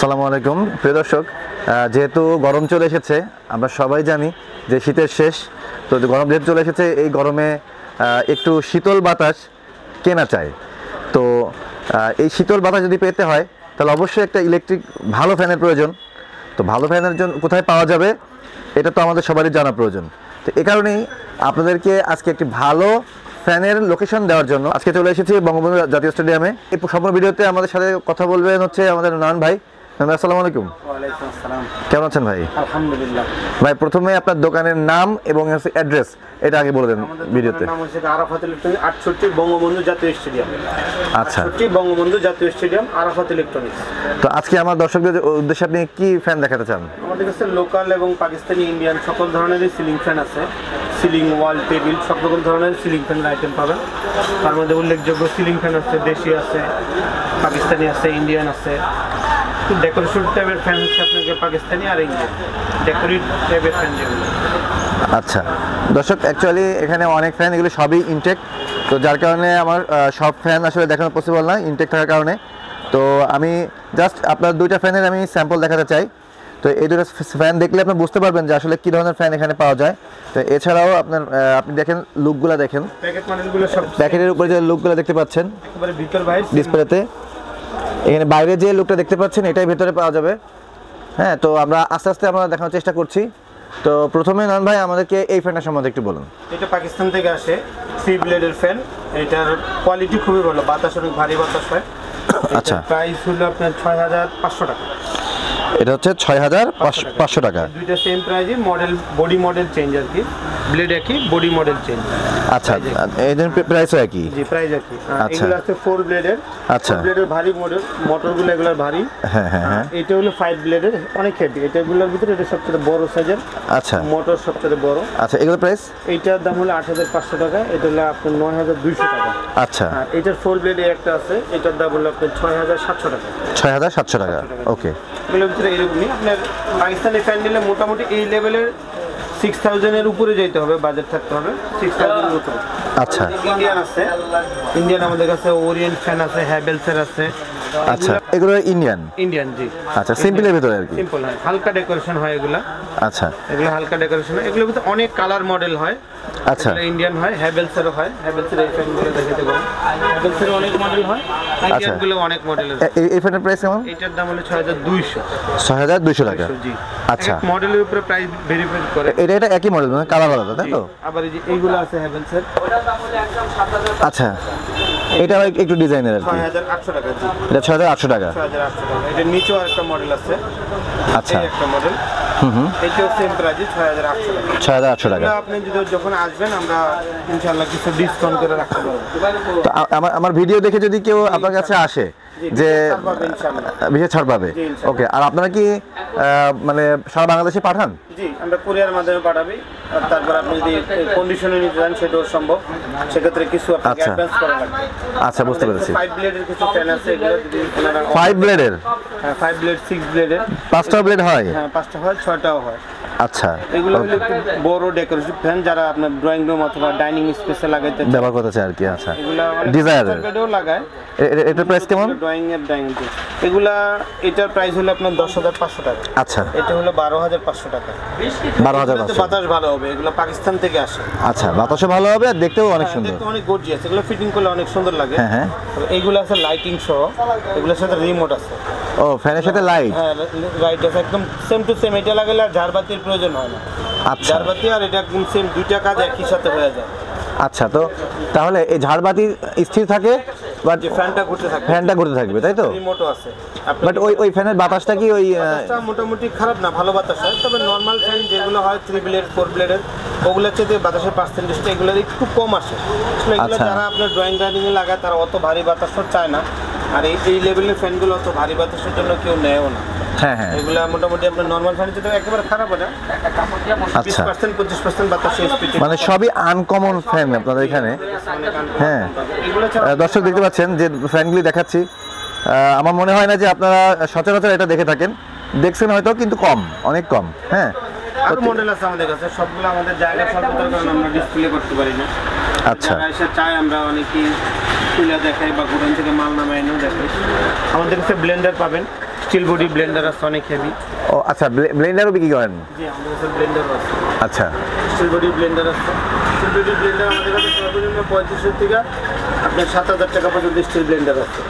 আসসালামু আলাইকুম প্রিয় দর্শক, যেহেতু গরম চলে এসেছে, আমরা সবাই জানি যে শীতের শেষ। তো গরম যেহেতু চলে এসেছে, এই গরমে একটু শীতল বাতাস কেনা চাই। তো এই শীতল বাতাস যদি পেতে হয় তাহলে অবশ্যই একটা ইলেকট্রিক ভালো ফ্যানের প্রয়োজন। তো ভালো ফ্যানের জন্য কোথায় পাওয়া যাবে এটা তো আমাদের সবারই জানা প্রয়োজন। তো এই কারণেই আপনাদেরকে আজকে একটি ভালো ফ্যানের লোকেশন দেওয়ার জন্য আজকে চলে এসেছি বঙ্গবন্ধু জাতীয় স্টেডিয়ামে। এই সম্পূর্ণ ভিডিওতে আমাদের সাথে কথা বলবেন হচ্ছে আমাদের নান ভাই। আসসালামু আলাইকুম। ওয়ালাইকুম আসসালাম। কেমন আছেন ভাই? আলহামদুলিল্লাহ। ভাই প্রথমে আপনার দোকানের নাম এবং অ্যাড্রেস এটা আগে বলে দেন ভিডিওতে। নাম হচ্ছে আরাফাত ইলেকট্রনিক্স, 68 বঙ্গবন্ধু জাতীয় স্টেডিয়াম। আচ্ছা, 68 বঙ্গবন্ধু জাতীয় স্টেডিয়াম, আরাফাত ইলেকট্রনিক্স। তো আজকে আমার দর্শকদের উদ্দেশ্যে আপনি কি ফ্যান দেখাতে চান? আমাদের কাছে লোকাল এবং পাকিস্তানি, ইন্ডিয়ান সকল ধরনেরই সিলিং ফ্যান আছে। সিলিং, ওয়াল, টেবিল সব রকম ধরনের সিলিং ফ্যানের আইটেম পাবেন। তার মধ্যে উল্লেখযোগ্য সিলিং ফ্যান আছে, দেশি আছে, পাকিস্তানি আছে, ইন্ডিয়ান আছে। ডেকোরেশন টাইপের ফ্যান হচ্ছে আপনাকে পাকিস্তানি আর ইন্ডিয়ান ডেকোরেট টাইপের ফ্যান যেগুলো। আচ্ছা দর্শক, অ্যাকচুয়ালি এখানে অনেক ফ্যান, এগুলো সবই ইনটেক। তো যার কারণে আমার সব ফ্যান আসলে দেখানো পসিবল না ইনটেক থাকার কারণে। তো আমি জাস্ট আপনার দুইটা ফ্যানের আমি স্যাম্পল দেখাতে চাই। তো এই দুটো ফ্যান দেখলে আপনি বুঝতে পারবেন যে আসলে কী ধরনের ফ্যান এখানে পাওয়া যায়। তো এছাড়াও আপনি দেখেন লুকগুলো দেখেন, প্যাকেট মডেলগুলো সব প্যাকেটের উপরে যে লুকগুলো দেখতে পাচ্ছেন একেবারে ভিতর বাইরে ডিসপ্লেতে, এখানে বাইরে যে লুকটা দেখতে পাচ্ছেন এটাই ভেতরে পাওয়া যাবে। হ্যাঁ, তো আমরা আস্তে আস্তে আমরা দেখানোর চেষ্টা করছি। তো প্রথমে নান ভাই আমাদেরকে এই ফ্যানটা সম্বন্ধে একটু বলুন। এটা পাকিস্তান থেকে আসে, 3 ব্লেডের ফ্যান। এটার কোয়ালিটি খুবই ভালো, বাতাস অনেক ভারী বাতাস হয়। আচ্ছা, প্রাইস হলো আপনার 6500 টাকা। এটা হচ্ছে 6500 টাকা। দুইটা সেম প্রাইজে, মডেল বডি মডেল চেঞ্জ আর কি, ব্লেড একই, বডি মডেল চেঞ্জ। আচ্ছা, এই জন্য প্রাইসও একই? জি, প্রাইস একই। আচ্ছা, এগুলো আছে 4 ব্লেডের। আচ্ছা, 4 ব্লেডের ভারী মডেল, মোটরগুলো এগুলোর ভারী। হ্যাঁ হ্যাঁ হ্যাঁ। এটা হলো 5 ব্লেডের, অনেক হেভি। এটাগুলোর ভিতরে এটা সবচেয়ে বড় সাইজের। আচ্ছা, মোটর সবচেয়ে বড়। আচ্ছা, এগুলোর প্রাইস? এইটার দাম হলো 8500 টাকা, এটা হলো আপনার 9200 টাকা। আচ্ছা, আর এটার 4 ব্লেডে একটা আছে, এটার দাম হলো আপনার 6700 টাকা। 6700 টাকা, ওকে। এগুলোর ভিতরে এরকমই আপনার পাকিস্তানি ফ্যান নিলে মোটামুটি এই লেভেলের 6000 এর উপরে যেতে হবে, বাজেট থাকতে হবে 6000 এর উপরে। আচ্ছা, ইন্ডিয়ান আছে, ইন্ডিয়ান আমাদের কাছে ওরিয়েন্ট ফ্যান আছে, হ্যাভেলসের আছে। আচ্ছা, এগুলো ইন্ডিয়ান? ইন্ডিয়ান, জি। আচ্ছা, সিম্পলের ভিতরে আর কি? সিম্পল হয়, হালকা ডেকোরেশন হয় এগুলা। আচ্ছা, এগুলো হালকা ডেকোরেশন হয়, এগুলোর ভিতরে অনেক কালার মডেল হয়। আচ্ছা, ইন্ডিয়ান হয়, হ্যাভেলসেরও হয়। হ্যাভেলসের এই ফ্যানগুলো দেখাতে পারেন, হ্যাভেলসের অনেক মডেল হয়, ইন্ডিয়ানগুলো অনেক মডেলের। এই ফ্যানের প্রাইস কেমন? এটার দাম হলো 6200। 6200 টাকা, জি। আচ্ছা। মডেলের উপরে প্রাইস ভেরি করে। এটা একই মডেল, মানে কালার আলাদা, তাই তো? আবার এই যে এইগুলো আছে হ্যাভেলসের। আচ্ছা, এটা একটু ডিজাইনের আর কি। 6800 টাকা। জি, এটা 6800 টাকা। 6800 টাকা। এটার নিচেও আরেকটা মডেল আছে। আচ্ছা, এই একটা মডেল। এটাও সেম প্রাইস, 6800 টাকা। 6800 টাকা। আপনি যখন আসবেন আমরা ইনশাআল্লাহ কিছু ডিসকাউন্ট করে রাখতে পারবো। তো আমার ভিডিও দেখে যদি কেউ আপনার কাছে আসে যে বিশেষ ছাড় পাবে, ওকে। আর আপনারা কি মানে সারা বাংলাদেশে পাঠান? জি, আমরা কুরিয়ার মাধ্যমে পাঠাবি। আর তারপর আপনি যদি কন্ডিশনে নিতে চান সেটাও সম্ভব, সেক্ষেত্রে কিছু আপনাকে অ্যাডভান্স করা লাগবে। আচ্ছা, বুঝতে পেরেছি। 5 ব্লেডের কিছু ফ্যান আছে, এগুলো যদি আপনারা 5 ব্লেডের? হ্যাঁ, 5 ব্লেড, 6 ব্লেডের। 5টা ব্লেড হয়? হ্যাঁ, 5টা হয়, 6টাও হয়। আচ্ছা, এগুলো হলো একটু বড় ডেকোরেটিভ ফ্যান, যারা আপনার ড্রয়িং রুম অথবা ডাইনিং স্পেসে লাগাইতে ব্যবহার করতে চায় আর কি। আচ্ছা, এগুলো ডিজায়ারের বেডেও লাগায়। এটার প্রাইস কেমন? ড্রয়িং এর ডাইনিং টেবিল এগুলা, এটার প্রাইস হলো আপনার 10500 টাকা। আচ্ছা, এটা হলো 12500 টাকা। 12500। বাতাস ভালো হবে, এগুলো পাকিস্তান থেকে আসে। আচ্ছা, বাতাসও ভালো হবে আর দেখতেও অনেক সুন্দর। দেখতে অনেক গর্জিয়াস, এগুলো ফিটিং করলে অনেক সুন্দর লাগে। হ্যাঁ হ্যাঁ। এইগুলো আছে লাইটিং সহ, এগুলোর সাথে রিমোট আছে। ও, ফ্যানের সাথে লাইট? হ্যাঁ, লাইট আছে, একদম সেম টু সেম। এটা লাগালে আর ঝাড়বাতির প্রয়োজন হয় না। আচ্ছা, ঝাড়বাতি আর এটা একদম সেম, দুইটা কাজ একই সাথে হয়ে যায়। আচ্ছা, তো তাহলে এই ঝাড়বাতি স্থির থাকে, বাট যে ফ্যানটা ঘুরতে থাকবে, ফ্যানটা ঘুরতে থাকবে, তাই তো? রিমোটও আছে। বাট ওই ফ্যানের বাতাসটা কি ওই বাতাসটা মোটামুটি খারাপ না, ভালো বাতাস হয়। তবে নর্মাল ফ্যান যেগুলো হয় 3 ব্লেড, 4 ব্লেডের, ওগুলোর চেয়ে বাতাসের পার্সেন্টেজটা এগুলোর একটু কম আসে। আসলে এগুলো যারা আপনার ড্রয়িং ডাইনিং এ লাগায় তারা অত ভারী বাতাস চায় না। আর এই লেভেলের ফ্যানগুলো অত ভারী বাতাসের জন্য কেউ নেয়ও না। হ্যাঁ হ্যাঁ, এগুলো মোটামুটি আপনার নর্মাল ফ্যানের চেয়ে একেবারে খারাপ হয় না। 20% 25% বাতাস স্পিড, মানে সবই আনকমন ফ্যান আপনাদের এখানে। হ্যাঁ, এগুলো দর্শক দেখতে পাচ্ছেন যে ফ্যানগুলি দেখাচ্ছি। আমার মনে হয় না যে আপনারা সচরাচর এটা দেখে থাকেন, দেখছেন হয়তো, কিন্তু কম, অনেক কম। হ্যাঁ, আরো মডেল আছে আমাদের কাছে, সবগুলো আমাদের জায়গা স্বল্পতার কারণে আমরা ডিসপ্লে করতে পারি না। আচ্ছা, এসে চাই আমরা অনেকেই খুলে দেখাই বা গোডাউন থেকে মাল নামায় এনেও দেখাই। আমাদের কাছে ব্লেন্ডার পাবেন, স্টিল বডি ব্লেন্ডার আছে অনেক হেভি। ও আচ্ছা, ব্লেন্ডারও বিক্রি করেন? জি, আমাদের কাছে ব্লেন্ডার আছে। আচ্ছা, স্টিল বডি ব্লেন্ডার আছে। স্টিল বডি ব্লেন্ডার আমাদের কাছে সর্বনিম্ন 3500 থেকে আপনার 7000 টাকা পর্যন্ত স্টিল ব্লেন্ডার আছে।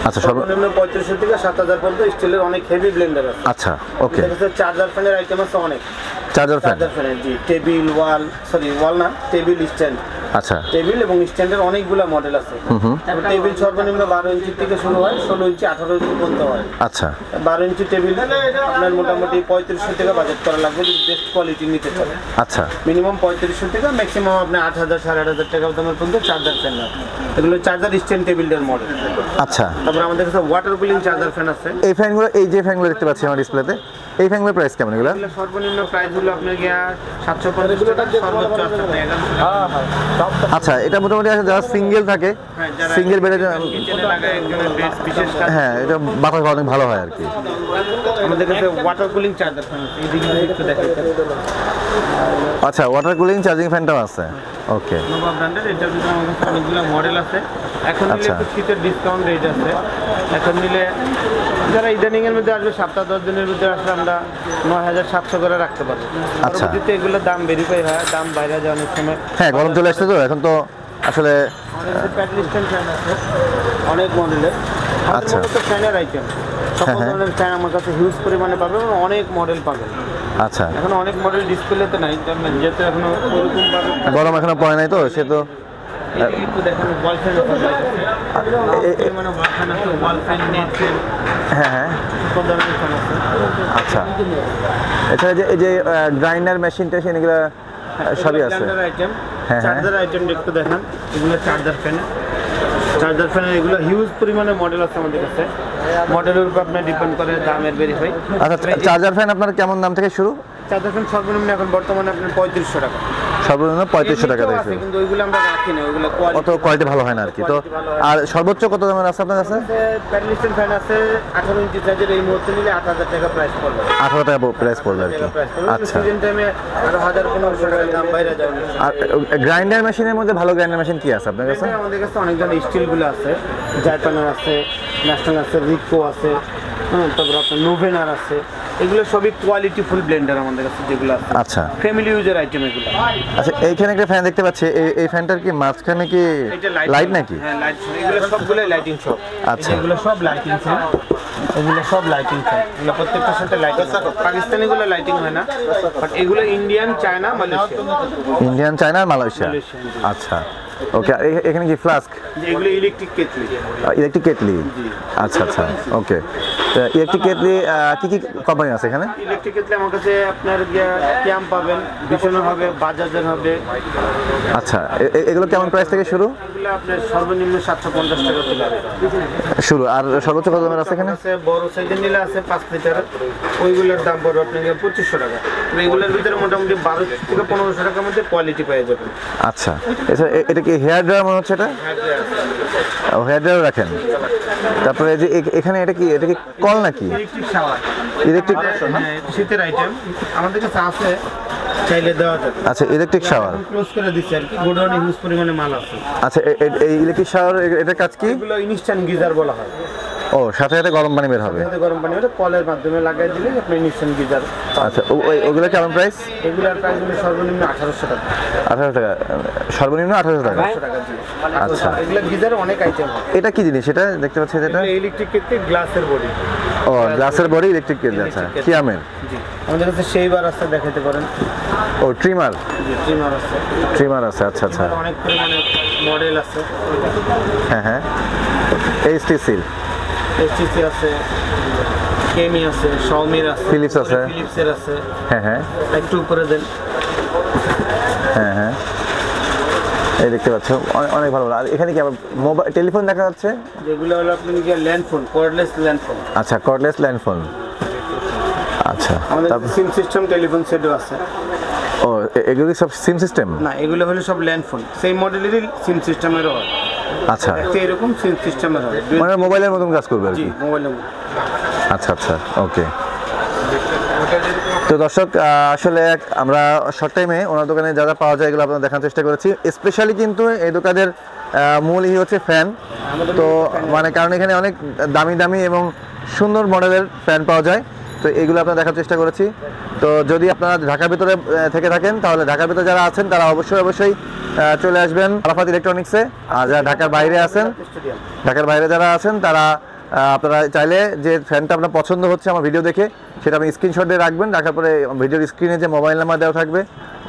আচ্ছা, সর্বনিম্ন 3500 থেকে 7000 পর্যন্ত স্টিলের অনেক হেভি ব্লেন্ডার আছে। আচ্ছা, ওকে। আমাদের কাছে চার্জার ফ্যানের আইটেম আছে অনেক। Charger fan? চার্জার ফ্যানের, জি, টেবিল, ওয়াল না, টেবিল স্ট্যান্ড। আচ্ছা, টেবিল এবং স্ট্যান্ডের অনেকগুলো মডেল আছে। টেবিল সর্বনিম্ন 12 ইঞ্চি থেকে শুরু হয়, 16 ইঞ্চি 18 ইঞ্চি পর্যন্ত হয়। আচ্ছা, 12 ইঞ্চি টেবিল আপনার মোটামুটি 3500 টাকা বাজেট করা লাগবে যদি বেস্ট কোয়ালিটি নিতে চান। আচ্ছা, মিনিমাম 3500 টাকা, ম্যাক্সিমাম আপনি 8000 8500 টাকা দামের পর্যন্ত চার্জার ফ্যান আছে। এগুলো চার্জার স্ট্যান্ড টেবিলের মডেল। আচ্ছা। তারপর আমাদের কাছে ওয়াটার কুলিং চার্জার ফ্যান আছে। এই ফ্যানগুলো, এই যে ফ্যানগুলো দেখতে পাচ্ছি আমার ডিসপ্লেতে, এই ফ্যানগুলোর প্রাইস কেমন এগুলো? এগুলো সর্বনিম্ন প্রাইস হলো আপনার গিয়া 750 টাকা, সর্বোচ্চ আছে আপনার 1100 টাকা। আচ্ছা, এটা মোটামুটি যারা সিঙ্গেল থাকে, সিঙ্গেল বেডে, কিচেনে লাগায় একজনের বেড বিশেষ কাজ। হ্যাঁ, এটা বাতাস অনেক ভালো হয় আর কি। আমাদের কাছে ওয়াটার কুলিং চার্জার ফ্যান আছে, এদিকে একটু দেখাইতে। আচ্ছা, ওয়াটার কুলিং চার্জিং ফ্যানটাও আছে, ওকে। নোভা ব্র্যান্ডের, এটার ভিতরে আমার কাছে অনেকগুলো মডেল আছে। এখন নিলে আচ্ছা। একটু শীতের ডিসকাউন্ট রেট আছে। এখন নিলে যারা ইদানিং এর মধ্যে আসবে, সপ্তাহ 10 দিনের মধ্যে আসলে আমরা 9700 করে রাখতে পারবো। আচ্ছা। পরবর্তীতে এগুলোর দাম ভেরিফাই হয়, দাম বাইরে যায় অনেক সময়। হ্যাঁ, গরম চলে আসছে তো এখন, তো আসলে প্যাডলিস্টেন ফ্যান আছে অনেক মডেলের। আচ্ছা। ফ্যানের আইটেম, সকল হ্যাঁ। ধরনের ফ্যান আমার কাছে হিউজ পরিমাণে পাবেন, অনেক মডেল পাবেন। আচ্ছা, এখন অনেক মডেল ডিসপ্লেতে নাই, যেহেতু এখনো ওরকম ভাবে গরম এখনো পড়ে নাই তো, সে তো একটু দেখেন ওয়াল ফ্যান আছে, মানে ওয়াল ফ্যান আছে, ওয়াল ফ্যান, নেট ফ্যান, হ্যাঁ, হ্যাঁ, সকল ধরনের ফ্যান আছে। আচ্ছা। এছাড়া যে এই যে গ্রাইন্ডার মেশিন টেশিন এগুলো সবই আছে? ব্লেন্ডার আইটেম, হ্যাঁ, হ্যাঁ। চার্জার আইটেম একটু দেখেন, এগুলো চার্জার ফ্যান। চার্জার ফ্যানের এগুলো হিউজ পরিমাণে মডেল আছে আমাদের কাছে। মডেলের উপর আপনার ডিপেন্ড করে দামের ভেরিফাই। আচ্ছা, চার্জার ফ্যান আপনার কেমন দাম থেকে শুরু? চার্জার ফ্যান সর্বনিম্ন এখন বর্তমানে আপনার 3500 টাকা। সর্বনিম্ন 3500 টাকা থেকে আছে, শুরু। কিন্তু ওইগুলো আমরা রাখি না, ওইগুলো অত কোয়ালিটি ভালো হয় না আর কি। তো আর সর্বোচ্চ কত দামের আছে আপনার কাছে? প্যাডলিস্টেন ফ্যান আছে 18 ইঞ্চি সাইজের, এই মুহূর্তে নিলে 8000 টাকা প্রাইস পড়বে। 18 টাকা প্রাইস পড়বে আর কি। আচ্ছা। সিজন টাইমে আরো 1500 টাকা দাম বাইরে যায়। আর গ্রাইন্ডার মেশিনের মধ্যে ভালো গ্রাইন্ডার মেশিন কি আছে আপনার কাছে? আমাদের কাছে অনেক ধরনের স্টিলগুলো আছে, জাপানের আছে, ন্যাশনাল আছে, রিকো আছে, তারপর আপনার নোভেনার আছে। এগুলো সবই কোয়ালিটি ফুল ব্লেন্ডার আমাদের কাছে যেগুলো আছে। আচ্ছা, ফ্যামিলি ইউজার আইটেম এগুলো। আচ্ছা, এইখানে একটা ফ্যান দেখতে পাচ্ছি, এই ফ্যানটার কি মাঝখানে কি লাইট নাকি? হ্যাঁ, লাইট। এগুলো সবগুলো লাইটিং সব। আচ্ছা। এগুলো সব লাইটিং ফ্যান, এগুলো সব লাইটিং ফ্যান, এগুলো প্রত্যেকটার সাথে লাইটিং। পাকিস্তানিগুলো লাইটিং হয় না, বাট এগুলো Indian, China, Malaysia. Indian, China আর মালয়েশিয়া। আচ্ছা, ওকে। এখানে কি ফ্লাস্ক? এগুলো ইলেকট্রিক কেটলি। Electric kettle? আচ্ছা, আচ্ছা, ওকে। ইলেকট্রিক কেটলি কি কি কোম্পানি আছে এখানে? ইলেকট্রিক কেটলি আমার কাছে আপনার ক্যাম্প পাবেন, ভীষণ হবে, বাজাজের হবে। আচ্ছা, এগুলো কেমন প্রাইস থেকে শুরু? এগুলো আপনার সর্বনিম্ন 750 টাকা থেকে শুরু। আর সর্বোচ্চ কত দামের আছে এখানে? আছে বড় সাইজের নিলে আছে 5 লিটার, ওইগুলোর দাম পড়বে আপনার 2500 টাকা। এগুলোর ভিতরে মোটামুটি 12 থেকে 1500 টাকার মধ্যে কোয়ালিটি পেয়ে যাবেন। আচ্ছা, এছাড়া এটা কি হেয়ার ড্রায়ার মনে হচ্ছে? এটা হেয়ার ড্রায়ার রাখেন। তারপরে যে এখানে এটা কি কল নাকি? Electric shower. ইলেকট্রিক, শীতের আইটেম আমাদের কাছে আছে, চাইলে দেওয়া যাবে। আচ্ছা, ইলেকট্রিক শাওয়ার ক্লোজ করে দিচ্ছি আর কি, গোডাউনে হিউজ পরিমাণে মাল আছে। আচ্ছা, এই ইলেকট্রিক শাওয়ার এটার কাজ কি? এগুলো ইনস্ট্যান্ট গিজার বলা হয়। ও, সাথে সাথে গরম পানি বের হবে? সাথে গরম পানি হলে কলের মাধ্যমে লাগাই দিলে আপনি ইনস্ট্যান্ট গিজার। আচ্ছা, ওগুলো কেমন প্রাইস? এগুলোর প্রাইস হলো সর্বনিম্ন 1800 টাকা। 18 টাকা? সর্বনিম্ন 18 টাকা? 1800 টাকা, জি। আচ্ছা। এগুলো গিজারে অনেক আইটেম হয়। এটা কি জিনিস? এটা দেখতে পাচ্ছি যেটা, ইলেকট্রিক কেটলি, গ্লাসের বডি। ও, গ্লাসের বডি ইলেকট্রিক কেটলি। আচ্ছা, কি আমের? জি, আমাদের কাছে সেইবার আছে, দেখাতে পারেন। ও, ট্রিমার? জি, ট্রিমার আছে। ট্রিমার আছে, আচ্ছা, আচ্ছা। অনেক পরিমাণে মডেল আছে। হ্যাঁ, হ্যাঁ। এইচটিসি, এসটিসি আছে, কেমি আছে, শাওমির আছে, ফিলিপস আছে। ফিলিপসের আছে। হ্যাঁ, হ্যাঁ, একটু উপরে দেন। হ্যাঁ, হ্যাঁ, এই দেখতে পাচ্ছ অনেক ভালো। আর এখানে কি আবার মোবাইল টেলিফোন দেখা যাচ্ছে? যেগুলো হলো আপনি land phone, cordless land phone. আচ্ছা, কর্ডলেস ল্যান্ডফোন। আচ্ছা, আমাদের তারপর সিম সিস্টেম টেলিফোন সেটও আছে। ও, এগুলো কি সব সিম সিস্টেম? না, এগুলো হলো সব ল্যান্ড ফোন, সেই মডেলেরই সিম সিস্টেমেরও হয়। আচ্ছা, তো এরকম সিম সিস্টেমের হয়, মানে মোবাইলের মতন কাজ করবে আর জি, কি? মোবাইলের। আচ্ছা, আচ্ছা, ওকে। তো দর্শক, আসলে আমরা শর্ট টাইমে ওনার দোকানে যা যা পাওয়া যায় এগুলো আপনাদের দেখানোর চেষ্টা করেছি। স্পেশালি কিন্তু এই দোকানের মূল হচ্ছে ফ্যান। তো মানে কারণ এখানে অনেক দামি দামি এবং সুন্দর মডেলের ফ্যান পাওয়া যায়। তো এইগুলো আপনারা দেখার চেষ্টা করেছি। তো যদি আপনারা ঢাকার ভিতরে থেকে থাকেন তাহলে ঢাকার ভিতরে যারা আছেন তারা অবশ্যই চলে আসবেন আরাফাত ইলেকট্রনিক্সে। আর যারা ঢাকার বাইরে আছেন, ঢাকার বাইরে যারা আছেন তারা আপনারা চাইলে যে ফ্যানটা আপনার পছন্দ হচ্ছে আমার ভিডিও দেখে সেটা আপনি স্ক্রিনশট দিয়ে রাখবেন। রাখার পরে ভিডিওর স্ক্রিনে যে মোবাইল নাম্বার দেওয়া থাকবে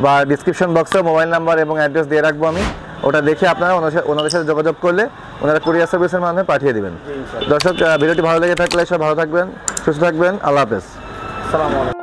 বা ডিসক্রিপশন বক্সেও মোবাইল নাম্বার এবং অ্যাড্রেস দিয়ে রাখবো আমি, ওটা দেখে আপনারা ওনাদের সাথে যোগাযোগ করলে ওনারা কুরিয়ার সার্ভিসের মাধ্যমে পাঠিয়ে দেবেন। দর্শক, ভিডিওটি ভালো লেগে থাকলে সব ভালো থাকবেন, সুস্থ থাকবেন। আল্লাহ হাফেজ। আসসালামু আলাইকুম।